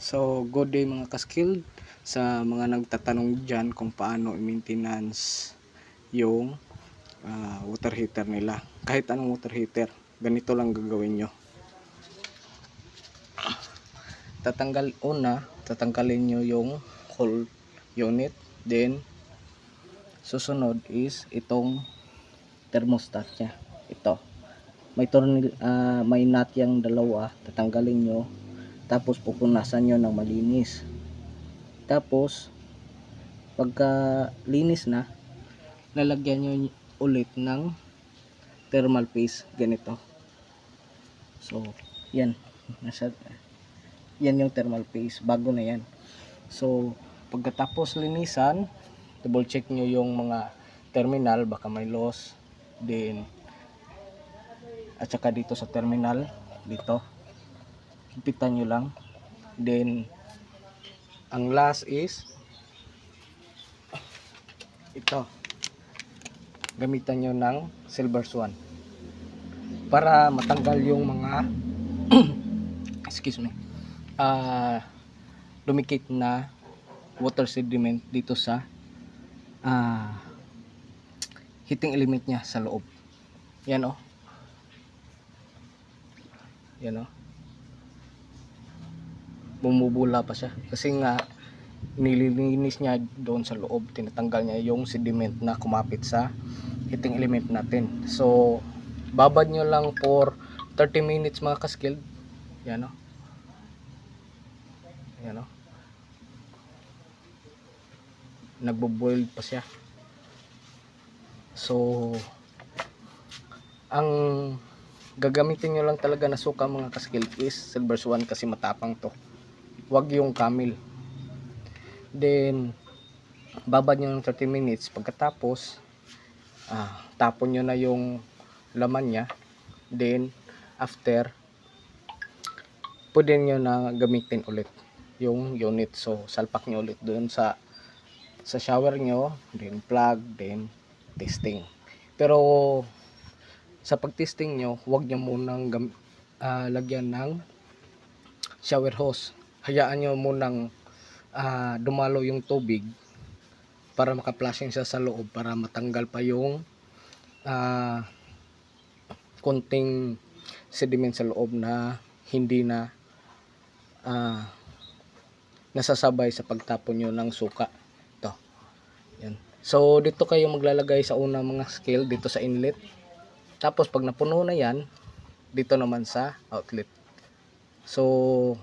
So, good day mga ka-skilled. Sa mga nagtatanong dyan kung paano i-maintenance yung water heater nila. Kahit anong water heater, ganito lang gagawin nyo. Tatanggalin nyo yung whole unit. Then, susunod is itong thermostat nya. Ito. May nut yang dalawa. Tatanggalin nyo. Tapos pupunasan nyo ng malinis. Tapos pagka linis na, lalagyan nyo ulit ng thermal paste ganito. So yan, yan yung thermal paste, bago na yan. So pagkatapos linisan, double check nyo yung mga terminal, baka may loss din, at saka dito sa terminal dito hipitan nyo lang. Then ang last is ito, gamitan nyo ng silver swan para matanggal yung mga excuse me, dumikit na water sediment dito sa heating element nya sa loob. Yan o, yan o, bumubula pa siya kasi nga nililinis niya doon sa loob, tinatanggal niya yung sediment na kumapit sa heating element natin. So babad nyo lang for 30 minutes mga ka-skilled. Yan o, yan o, nagbo-boil pa siya. So ang gagamitin nyo lang talaga na suka mga ka-skilled is silver swan kasi matapang to, wag yung camel. Then babad nyo ng 30 minutes. Pagkatapos tapon nyo na yung laman nya. Then after, pwede nyo na gamitin ulit yung unit. So salpak nyo ulit doon sa shower nyo, then plug, then testing. Pero sa pag-testing nyo, huwag nyo munang lagyan ng shower hose. Hayaan nyo munang dumalo yung tubig para maka-flushing siya sa loob, para matanggal pa yung konting sediment sa loob na hindi na nasasabay sa pagtapon nyo ng suka. Ito. Yan. So dito kayo maglalagay sa una mga scale, dito sa inlet. Tapos pag napuno na yan, dito naman sa outlet. So